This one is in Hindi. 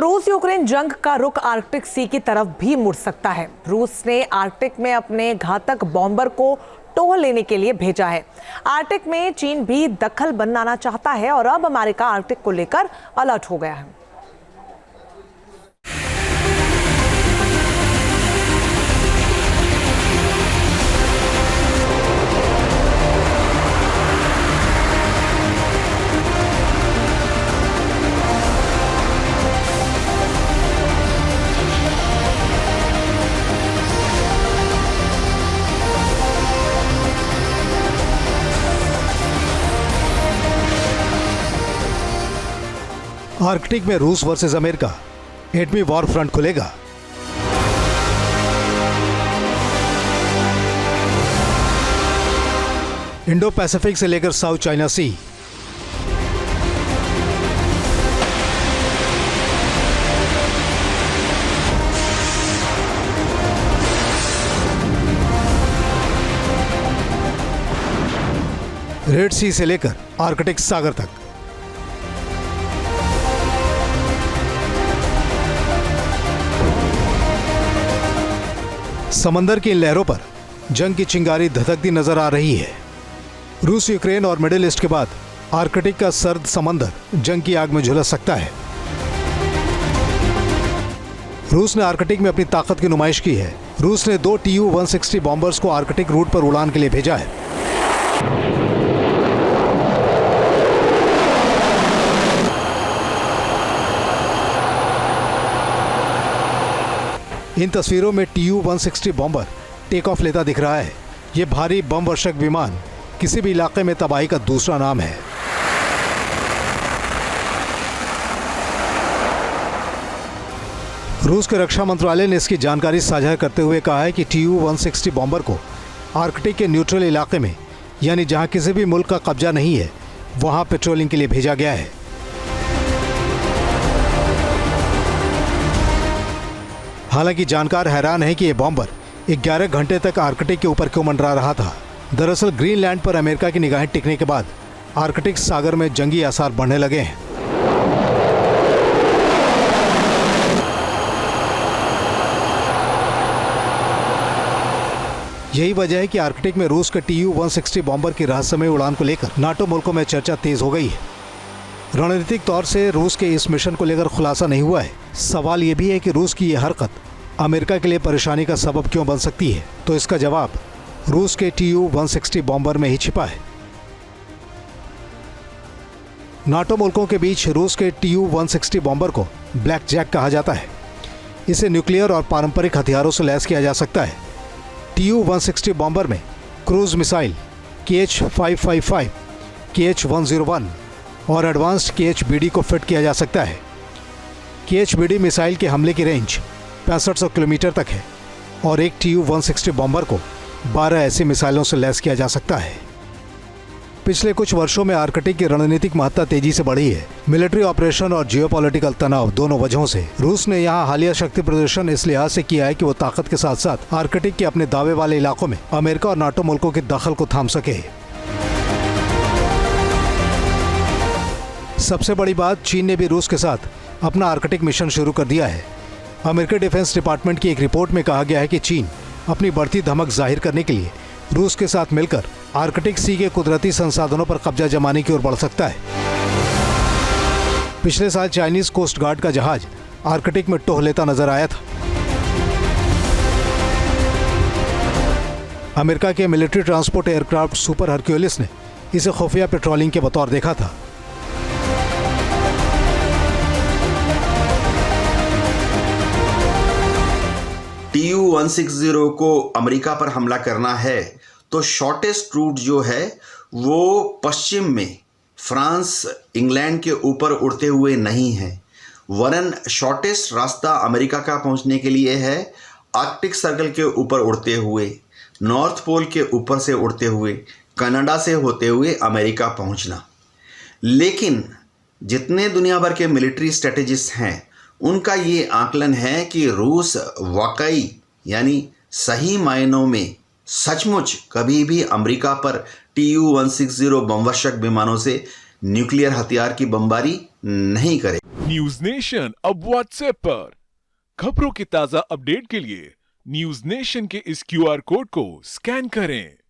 तो रूस यूक्रेन जंग का रुख आर्कटिक सी की तरफ भी मुड़ सकता है। रूस ने आर्कटिक में अपने घातक बॉम्बर को टोह लेने के लिए भेजा है। आर्कटिक में चीन भी दखल बनाना चाहता है और अब अमेरिका आर्कटिक को लेकर अलर्ट हो गया है। आर्कटिक में रूस वर्सेस अमेरिका एटमी वॉर फ्रंट खुलेगा। इंडो पैसिफिक से लेकर साउथ चाइना सी, रेड सी से लेकर आर्कटिक सागर तक, समंदर की इन लहरों पर जंग की चिंगारी धधकती नजर आ रही है। रूस यूक्रेन और मिडिल ईस्ट के बाद आर्कटिक का सर्द समंदर जंग की आग में झुलस सकता है। रूस ने आर्कटिक में अपनी ताकत की नुमाइश की है। रूस ने 2 Tu-160 बॉम्बर्स को आर्कटिक रूट पर उड़ान के लिए भेजा है। इन तस्वीरों में Tu-160 बॉम्बर टेक ऑफ लेता दिख रहा है। ये भारी बम वर्षक विमान किसी भी इलाके में तबाही का दूसरा नाम है। रूस के रक्षा मंत्रालय ने इसकी जानकारी साझा करते हुए कहा है कि Tu-160 बॉम्बर को आर्कटिक के न्यूट्रल इलाके में, यानी जहां किसी भी मुल्क का कब्जा नहीं है, वहां पेट्रोलिंग के लिए भेजा गया है। हालांकि जानकार हैरान है कि यह बॉम्बर 11 घंटे तक आर्कटिक के ऊपर क्यों मंडरा रहा था। दरअसल ग्रीनलैंड पर अमेरिका की निगाहें टिकने के बाद आर्कटिक सागर में जंगी आसार बढ़ने लगे हैं। यही वजह है कि आर्कटिक में रूस के Tu-160 बॉम्बर की रहस्यमय उड़ान को लेकर नाटो मुल्कों में चर्चा तेज हो गई है। रणनीतिक तौर से रूस के इस मिशन को लेकर खुलासा नहीं हुआ है। सवाल यह भी है कि रूस की यह हरकत अमेरिका के लिए परेशानी का सबब क्यों बन सकती है, तो इसका जवाब रूस के Tu-160 बॉम्बर में ही छिपा है। नाटो मुल्कों के बीच रूस के Tu-160 बॉम्बर को ब्लैक जैक कहा जाता है। इसे न्यूक्लियर और पारंपरिक हथियारों से लैस किया जा सकता है। Tu-160 बॉम्बर में क्रूज मिसाइल KH-555, KH-101 और एडवांस्ड KH-BD को फिट किया जा सकता है। KH-BD मिसाइल के हमले की रेंज 6500 किलोमीटर तक है और एक Tu-160 बॉम्बर को 12 ऐसी मिसाइलों से लैस किया जा सकता है। पिछले कुछ वर्षों में आर्कटिक की रणनीतिक महत्ता तेजी से बढ़ी है। मिलिट्री ऑपरेशन और जियोपॉलिटिकल तनाव दोनों वजहों से रूस ने यहाँ हालिया शक्ति प्रदर्शन इस लिहाज से किया है कि वो ताकत के साथ साथ आर्कटिक के अपने दावे वाले इलाकों में अमेरिका और नाटो मुल्कों के दखल को थाम सके। सबसे बड़ी बात, चीन ने भी रूस के साथ अपना आर्कटिक मिशन शुरू कर दिया है। अमेरिकी डिफेंस डिपार्टमेंट की एक रिपोर्ट में कहा गया है कि चीन अपनी बढ़ती धमक जाहिर करने के लिए रूस के साथ मिलकर आर्कटिक सी के कुदरती संसाधनों पर कब्जा जमाने की ओर बढ़ सकता है। पिछले साल चाइनीज कोस्ट गार्ड का जहाज आर्कटिक में टोह लेता नजर आया था। अमेरिका के military transport aircraft super Hercules ने इसे खुफिया पेट्रोलिंग के बतौर देखा था। Tu-160 को अमेरिका पर हमला करना है तो शॉर्टेस्ट रूट जो है वो पश्चिम में फ्रांस, इंग्लैंड के ऊपर उड़ते हुए नहीं है, वरन शॉर्टेस्ट रास्ता अमेरिका का पहुंचने के लिए है आर्कटिक सर्कल के ऊपर उड़ते हुए, नॉर्थ पोल के ऊपर से उड़ते हुए, कनाडा से होते हुए अमेरिका पहुंचना। लेकिन जितने दुनिया भर के मिलिट्री स्ट्रेटेजिस्ट हैं, उनका ये आकलन है कि रूस वाकई यानी सही मायनों में सचमुच कभी भी अमेरिका पर Tu-160 बमवर्षक विमानों से न्यूक्लियर हथियार की बमबारी नहीं करे। न्यूज नेशन अब व्हाट्सएप पर। खबरों के ताजा अपडेट के लिए न्यूज नेशन के इस क्यूआर कोड को स्कैन करें।